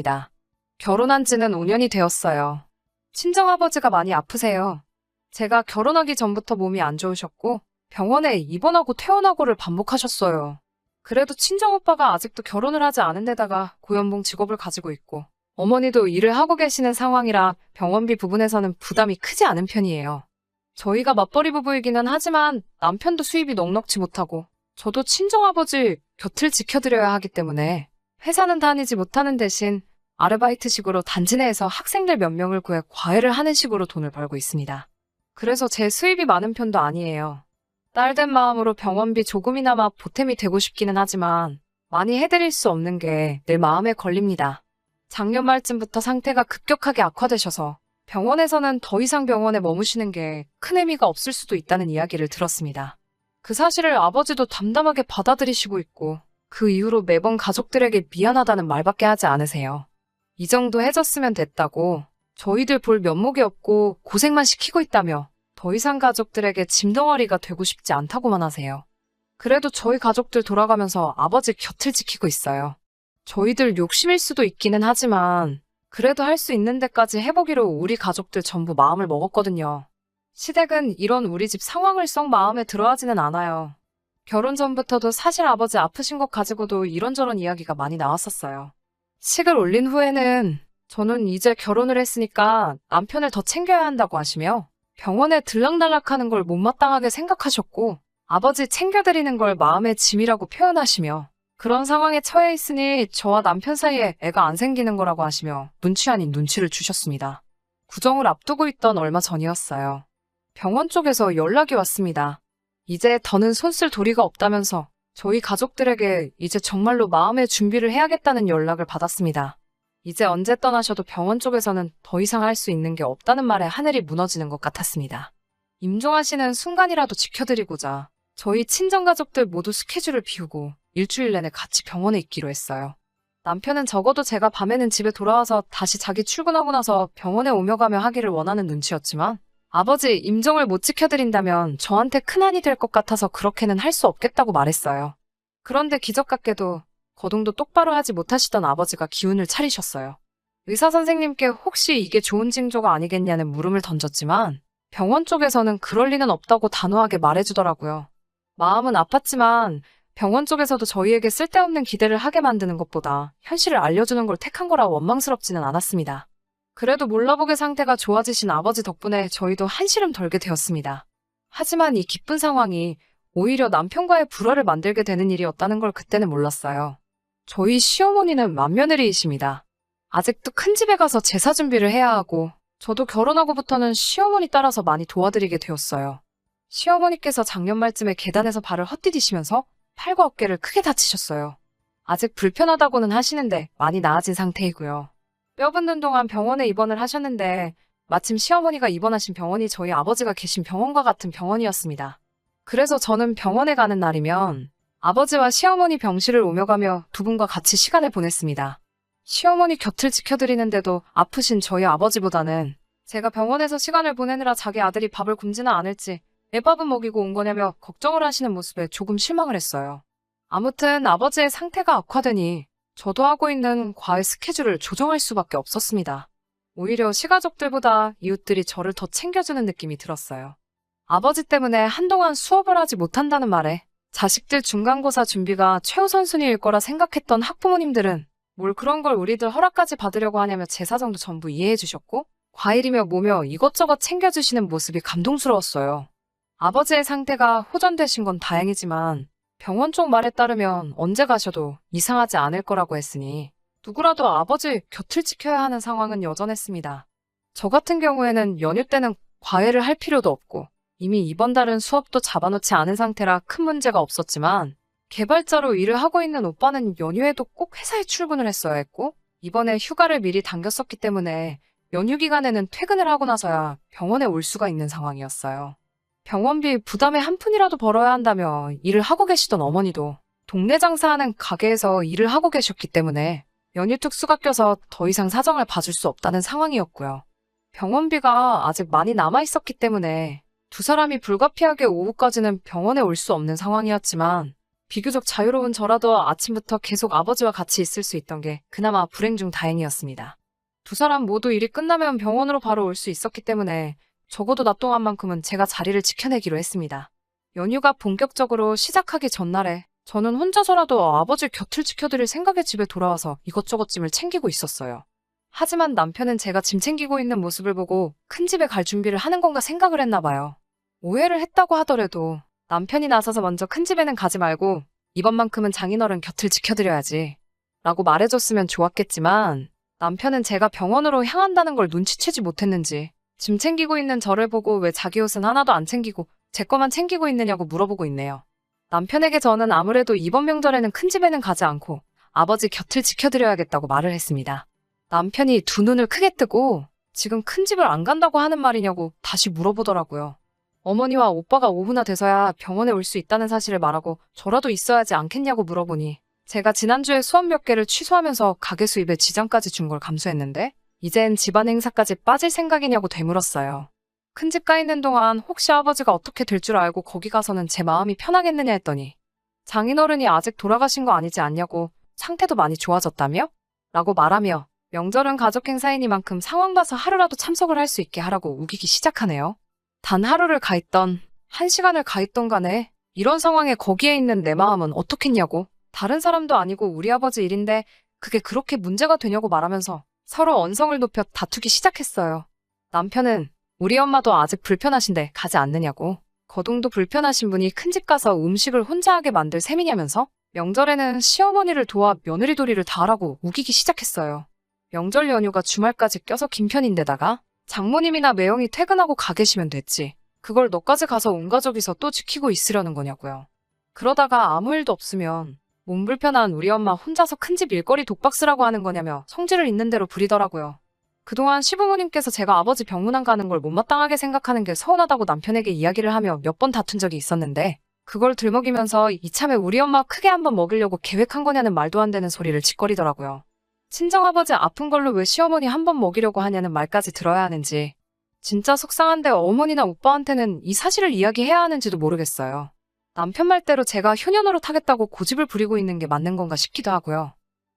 입니다. 결혼한 지는 5년이 되었어요. 친정아버지가 많이 아프세요. 제가 결혼하기 전부터 몸이 안 좋으셨고 병원에 입원하고 퇴원하고를 반복하셨어요. 그래도 친정오빠가 아직도 결혼을 하지 않은 데다가 고연봉 직업을 가지고 있고 어머니도 일을 하고 계시는 상황이라 병원비 부분에서는 부담이 크지 않은 편이에요. 저희가 맞벌이 부부이기는 하지만 남편도 수입이 넉넉지 못하고 저도 친정아버지 곁을 지켜드려야 하기 때문에 회사는 다니지 못하는 대신 아르바이트식으로 단지 내에서 학생들 몇 명을 구해 과외를 하는 식으로 돈을 벌고 있습니다. 그래서 제 수입이 많은 편도 아니에요. 딸된 마음으로 병원비 조금이나마 보탬이 되고 싶기는 하지만 많이 해드릴 수 없는 게 늘 마음에 걸립니다. 작년 말쯤부터 상태가 급격하게 악화되셔서 병원에서는 더 이상 병원에 머무시는 게 큰 의미가 없을 수도 있다는 이야기를 들었습니다. 그 사실을 아버지도 담담하게 받아들이시고 있고 그 이후로 매번 가족들에게 미안하다는 말밖에 하지 않으세요. 이 정도 해줬으면 됐다고 저희들 볼 면목이 없고 고생만 시키고 있다며 더 이상 가족들에게 짐덩어리가 되고 싶지 않다고만 하세요. 그래도 저희 가족들 돌아가면서 아버지 곁을 지키고 있어요. 저희들 욕심일 수도 있기는 하지만 그래도 할 수 있는 데까지 해보기로 우리 가족들 전부 마음을 먹었거든요. 시댁은 이런 우리 집 상황을 썩 마음에 들어하지는 않아요. 결혼 전부터도 사실 아버지 아프신 것 가지고도 이런저런 이야기가 많이 나왔었어요. 식을 올린 후에는 저는 이제 결혼을 했으니까 남편을 더 챙겨야 한다고 하시며 병원에 들락날락하는 걸 못마땅하게 생각하셨고 아버지 챙겨드리는 걸 마음의 짐이라고 표현하시며 그런 상황에 처해 있으니 저와 남편 사이에 애가 안 생기는 거라고 하시며 눈치 아닌 눈치를 주셨습니다. 구정을 앞두고 있던 얼마 전이었어요. 병원 쪽에서 연락이 왔습니다. 이제 더는 손쓸 도리가 없다면서 저희 가족들에게 이제 정말로 마음의 준비를 해야겠다는 연락을 받았습니다. 이제 언제 떠나셔도 병원 쪽에서는 더 이상 할 수 있는 게 없다는 말에 하늘이 무너지는 것 같았습니다. 임종하시는 순간이라도 지켜드리고자 저희 친정가족들 모두 스케줄을 비우고 일주일 내내 같이 병원에 있기로 했어요. 남편은 적어도 제가 밤에는 집에 돌아와서 다시 자기 출근하고 나서 병원에 오며 가며 하기를 원하는 눈치였지만 아버지 임종을 못 지켜드린다면 저한테 큰한이 될 것 같아서 그렇게는 할 수 없겠다고 말했어요. 그런데 기적 같게도 거동도 똑바로 하지 못하시던 아버지가 기운을 차리셨어요. 의사 선생님께 혹시 이게 좋은 징조가 아니겠냐는 물음을 던졌지만 병원 쪽에서는 그럴 리는 없다고 단호하게 말해주더라고요. 마음은 아팠지만 병원 쪽에서도 저희에게 쓸데없는 기대를 하게 만드는 것보다 현실을 알려주는 걸 택한 거라 원망스럽지는 않았습니다. 그래도 몰라보게 상태가 좋아지신 아버지 덕분에 저희도 한시름 덜게 되었습니다. 하지만 이 기쁜 상황이 오히려 남편과의 불화를 만들게 되는 일이었다는 걸 그때는 몰랐어요. 저희 시어머니는 맏며느리이십니다. 아직도 큰 집에 가서 제사 준비를 해야 하고 저도 결혼하고부터는 시어머니 따라서 많이 도와드리게 되었어요. 시어머니께서 작년 말쯤에 계단에서 발을 헛디디시면서 팔과 어깨를 크게 다치셨어요. 아직 불편하다고는 하시는데 많이 나아진 상태이고요. 뼈 붓는 동안 병원에 입원을 하셨는데 마침 시어머니가 입원하신 병원이 저희 아버지가 계신 병원과 같은 병원이었습니다. 그래서 저는 병원에 가는 날이면 아버지와 시어머니 병실을 오며 가며 두 분과 같이 시간을 보냈습니다. 시어머니 곁을 지켜드리는데도 아프신 저희 아버지보다는 제가 병원에서 시간을 보내느라 자기 아들이 밥을 굶지는 않을지 애밥은 먹이고 온 거냐며 걱정을 하시는 모습에 조금 실망을 했어요. 아무튼 아버지의 상태가 악화되니 저도 하고 있는 과외 스케줄을 조정할 수밖에 없었습니다. 오히려 시가족들보다 이웃들이 저를 더 챙겨주는 느낌이 들었어요. 아버지 때문에 한동안 수업을 하지 못한다는 말에 자식들 중간고사 준비가 최우선순위일 거라 생각했던 학부모님들은 뭘 그런 걸 우리들 허락까지 받으려고 하냐며 제 사정도 전부 이해해 주셨고 과일이며 뭐며 이것저것 챙겨주시는 모습이 감동스러웠어요. 아버지의 상태가 호전되신 건 다행이지만 병원 쪽 말에 따르면 언제 가셔도 이상하지 않을 거라고 했으니 누구라도 아버지 곁을 지켜야 하는 상황은 여전했습니다. 저 같은 경우에는 연휴 때는 과외를 할 필요도 없고 이미 이번 달은 수업도 잡아놓지 않은 상태라 큰 문제가 없었지만 개발자로 일을 하고 있는 오빠는 연휴에도 꼭 회사에 출근을 했어야 했고 이번에 휴가를 미리 당겼었기 때문에 연휴 기간에는 퇴근을 하고 나서야 병원에 올 수가 있는 상황이었어요. 병원비 부담에 한 푼이라도 벌어야 한다며 일을 하고 계시던 어머니도 동네 장사하는 가게에서 일을 하고 계셨기 때문에 연휴 특수가 껴서 더 이상 사정을 봐줄 수 없다는 상황이었고요. 병원비가 아직 많이 남아있었기 때문에 두 사람이 불가피하게 오후까지는 병원에 올 수 없는 상황이었지만 비교적 자유로운 저라도 아침부터 계속 아버지와 같이 있을 수 있던 게 그나마 불행 중 다행이었습니다. 두 사람 모두 일이 끝나면 병원으로 바로 올 수 있었기 때문에 적어도 낮 동안만큼은 제가 자리를 지켜내기로 했습니다. 연휴가 본격적으로 시작하기 전날에 저는 혼자서라도 아버지 곁을 지켜드릴 생각에 집에 돌아와서 이것저것 짐을 챙기고 있었어요. 하지만 남편은 제가 짐 챙기고 있는 모습을 보고 큰 집에 갈 준비를 하는 건가 생각을 했나 봐요. 오해를 했다고 하더라도 남편이 나서서 먼저 큰 집에는 가지 말고 이번만큼은 장인어른 곁을 지켜드려야지 라고 말해줬으면 좋았겠지만 남편은 제가 병원으로 향한다는 걸 눈치채지 못했는지 짐 챙기고 있는 저를 보고 왜 자기 옷은 하나도 안 챙기고 제 거만 챙기고 있느냐고 물어보고 있네요. 남편에게 저는 아무래도 이번 명절에는 큰 집에는 가지 않고 아버지 곁을 지켜드려야겠다고 말을 했습니다. 남편이 두 눈을 크게 뜨고 지금 큰 집을 안 간다고 하는 말이냐고 다시 물어보더라고요. 어머니와 오빠가 오후나 돼서야 병원에 올 수 있다는 사실을 말하고 저라도 있어야지 않겠냐고 물어보니 제가 지난주에 수업 몇 개를 취소하면서 가게 수입에 지장까지 준 걸 감수했는데 이젠 집안 행사까지 빠질 생각이냐고 되물었어요. 큰 집 가 있는 동안 혹시 아버지가 어떻게 될 줄 알고 거기 가서는 제 마음이 편하겠느냐 했더니 장인어른이 아직 돌아가신 거 아니지 않냐고 상태도 많이 좋아졌다며? 라고 말하며 명절은 가족 행사이니만큼 상황 봐서 하루라도 참석을 할 수 있게 하라고 우기기 시작하네요. 단 하루를 가 있던, 한 시간을 가 있던 간에 이런 상황에 거기에 있는 내 마음은 어떻겠냐고 다른 사람도 아니고 우리 아버지 일인데 그게 그렇게 문제가 되냐고 말하면서 서로 언성을 높여 다투기 시작했어요. 남편은 우리 엄마도 아직 불편하신데 가지 않느냐고 거동도 불편하신 분이 큰 집 가서 음식을 혼자 하게 만들 셈이냐면서 명절에는 시어머니를 도와 며느리돌이를 다 하라고 우기기 시작했어요. 명절 연휴가 주말까지 껴서 긴 편인데다가 장모님이나 매형이 퇴근하고 가 계시면 됐지. 그걸 너까지 가서 온 가족이서 또 지키고 있으려는 거냐고요. 그러다가 아무 일도 없으면 몸 불편한 우리 엄마 혼자서 큰 집 일거리 독박쓰라고 하는 거냐며 성질을 있는 대로 부리더라고요. 그동안 시부모님께서 제가 아버지 병문안 가는 걸 못마땅하게 생각하는 게 서운하다고 남편에게 이야기를 하며 몇 번 다툰 적이 있었는데 그걸 들먹이면서 이참에 우리 엄마 크게 한번 먹이려고 계획한 거냐는 말도 안 되는 소리를 짓거리더라고요. 친정아버지 아픈 걸로 왜 시어머니 한 번 먹이려고 하냐는 말까지 들어야 하는지 진짜 속상한데 어머니나 오빠한테는 이 사실을 이야기해야 하는지도 모르겠어요. 남편 말대로 제가 효녀노릇 하겠다고 고집을 부리고 있는 게 맞는 건가 싶기도 하고요.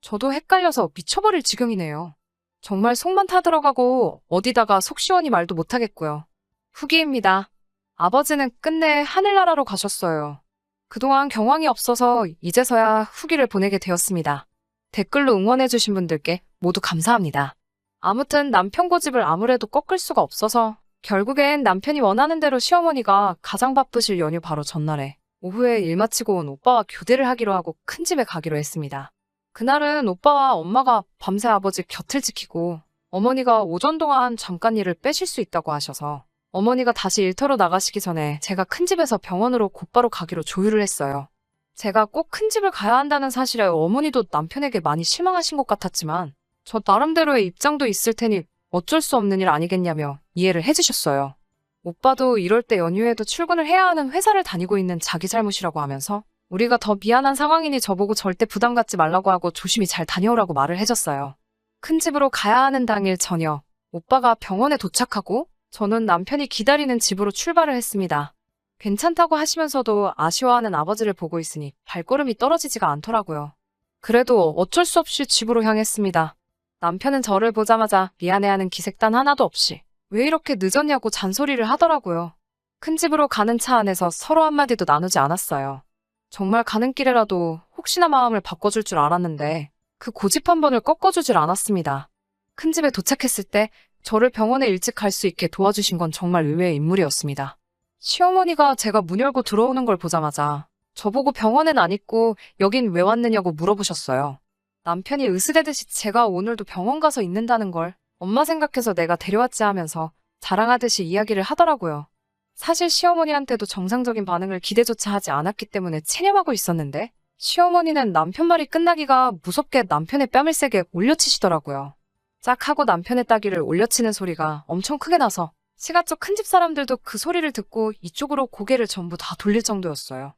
저도 헷갈려서 미쳐버릴 지경이네요. 정말 속만 타들어가고 어디다가 속 시원히 말도 못하겠고요. 후기입니다. 아버지는 끝내 하늘나라로 가셨어요. 그동안 경황이 없어서 이제서야 후기를 보내게 되었습니다. 댓글로 응원해주신 분들께 모두 감사합니다. 아무튼 남편 고집을 아무래도 꺾을 수가 없어서 결국엔 남편이 원하는 대로 시어머니가 가장 바쁘실 연휴 바로 전날에 오후에 일 마치고 온 오빠와 교대를 하기로 하고 큰 집에 가기로 했습니다. 그날은 오빠와 엄마가 밤새 아버지 곁을 지키고 어머니가 오전 동안 잠깐 일을 빼실 수 있다고 하셔서 어머니가 다시 일터로 나가시기 전에 제가 큰 집에서 병원으로 곧바로 가기로 조율을 했어요. 제가 꼭 큰 집을 가야 한다는 사실에 어머니도 남편에게 많이 실망하신 것 같았지만 저 나름대로의 입장도 있을 테니 어쩔 수 없는 일 아니겠냐며 이해를 해주셨어요. 오빠도 이럴 때 연휴에도 출근을 해야 하는 회사를 다니고 있는 자기 잘못이라고 하면서 우리가 더 미안한 상황이니 저보고 절대 부담 갖지 말라고 하고 조심히 잘 다녀오라고 말을 해줬어요. 큰 집으로 가야 하는 당일 저녁, 오빠가 병원에 도착하고 저는 남편이 기다리는 집으로 출발을 했습니다. 괜찮다고 하시면서도 아쉬워하는 아버지를 보고 있으니 발걸음이 떨어지지가 않더라고요. 그래도 어쩔 수 없이 집으로 향했습니다. 남편은 저를 보자마자 미안해하는 기색단 하나도 없이 왜 이렇게 늦었냐고 잔소리를 하더라고요. 큰 집으로 가는 차 안에서 서로 한마디도 나누지 않았어요. 정말 가는 길에라도 혹시나 마음을 바꿔줄 줄 알았는데 그 고집 한 번을 꺾어주질 않았습니다. 큰 집에 도착했을 때 저를 병원에 일찍 갈 수 있게 도와주신 건 정말 의외의 인물이었습니다. 시어머니가 제가 문 열고 들어오는 걸 보자마자 저보고 병원엔 안 있고 여긴 왜 왔느냐고 물어보셨어요. 남편이 으스대듯이 제가 오늘도 병원 가서 있는다는 걸 엄마 생각해서 내가 데려왔지 하면서 자랑하듯이 이야기를 하더라고요. 사실 시어머니한테도 정상적인 반응을 기대조차 하지 않았기 때문에 체념하고 있었는데 시어머니는 남편 말이 끝나기가 무섭게 남편의 뺨을 세게 올려치시더라고요. 짝 하고 남편의 따귀를 올려치는 소리가 엄청 크게 나서 시가 쪽 큰 집 사람들도 그 소리를 듣고 이쪽으로 고개를 전부 다 돌릴 정도였어요.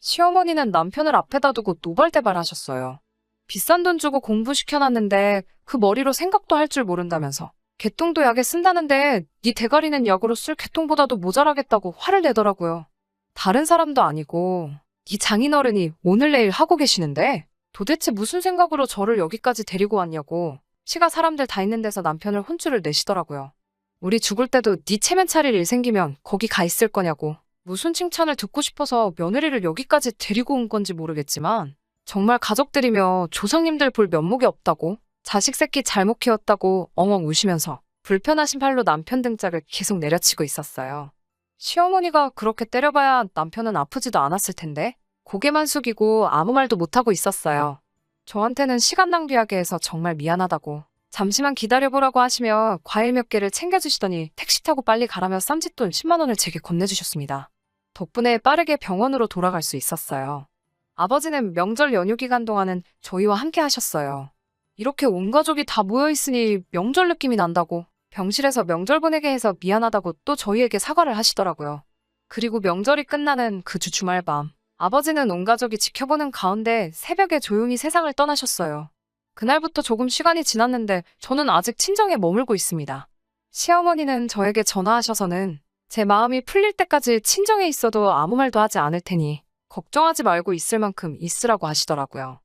시어머니는 남편을 앞에다 두고 노발대발 하셨어요. 비싼 돈 주고 공부시켜놨는데 그 머리로 생각도 할 줄 모른다면서 개똥도 약에 쓴다는데 네 대가리는 약으로 쓸 개똥보다도 모자라겠다고 화를 내더라고요. 다른 사람도 아니고 이 장인어른이 오늘 내일 하고 계시는데 도대체 무슨 생각으로 저를 여기까지 데리고 왔냐고 시가 사람들 다 있는 데서 남편을 혼쭐을 내시더라고요. 우리 죽을 때도 네 체면 차릴 일 생기면 거기 가 있을 거냐고. 무슨 칭찬을 듣고 싶어서 며느리를 여기까지 데리고 온 건지 모르겠지만 정말 가족들이며 조상님들 볼 면목이 없다고, 자식 새끼 잘못 키웠다고 엉엉 우시면서 불편하신 팔로 남편 등짝을 계속 내려치고 있었어요. 시어머니가 그렇게 때려봐야 남편은 아프지도 않았을 텐데 고개만 숙이고 아무 말도 못하고 있었어요. 저한테는 시간 낭비하게 해서 정말 미안하다고, 잠시만 기다려보라고 하시며 과일 몇 개를 챙겨주시더니 택시 타고 빨리 가라며 쌈짓돈 10만 원을 제게 건네주셨습니다. 덕분에 빠르게 병원으로 돌아갈 수 있었어요. 아버지는 명절 연휴 기간 동안은 저희와 함께 하셨어요. 이렇게 온 가족이 다 모여있으니 명절 느낌이 난다고, 병실에서 명절 보내게 해서 미안하다고 또 저희에게 사과를 하시더라고요. 그리고 명절이 끝나는 그 주 주말 밤, 아버지는 온 가족이 지켜보는 가운데 새벽에 조용히 세상을 떠나셨어요. 그날부터 조금 시간이 지났는데 저는 아직 친정에 머물고 있습니다. 시어머니는 저에게 전화하셔서는 제 마음이 풀릴 때까지 친정에 있어도 아무 말도 하지 않을 테니 걱정하지 말고 있을 만큼 있으라고 하시더라고요.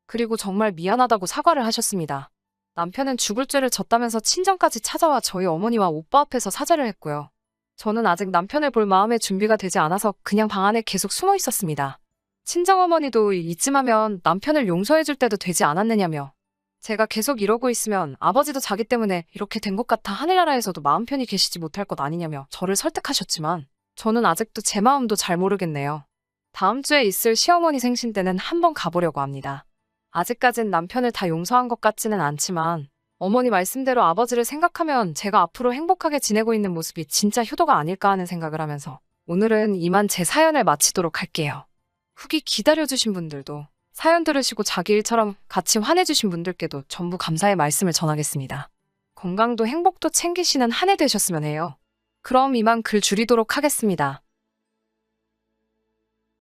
그리고 정말 미안하다고 사과를 하셨습니다. 남편은 죽을 죄를 졌다면서 친정까지 찾아와 저희 어머니와 오빠 앞에서 사죄를 했고요. 저는 아직 남편을 볼 마음의 준비가 되지 않아서 그냥 방 안에 계속 숨어 있었습니다. 친정어머니도 이쯤 하면 남편을 용서해줄 때도 되지 않았느냐며, 제가 계속 이러고 있으면 아버지도 자기 때문에 이렇게 된 것 같아 하늘나라에서도 마음 편히 계시지 못할 것 아니냐며 저를 설득하셨지만 저는 아직도 제 마음도 잘 모르겠네요. 다음 주에 있을 시어머니 생신 때는 한번 가보려고 합니다. 아직까진 남편을 다 용서한 것 같지는 않지만 어머니 말씀대로 아버지를 생각하면 제가 앞으로 행복하게 지내고 있는 모습이 진짜 효도가 아닐까 하는 생각을 하면서 오늘은 이만 제 사연을 마치도록 할게요. 후기 기다려주신 분들도, 사연 들으시고 자기 일처럼 같이 화내주신 분들께도 전부 감사의 말씀을 전하겠습니다. 건강도 행복도 챙기시는 한 해 되셨으면 해요. 그럼 이만 글 줄이도록 하겠습니다.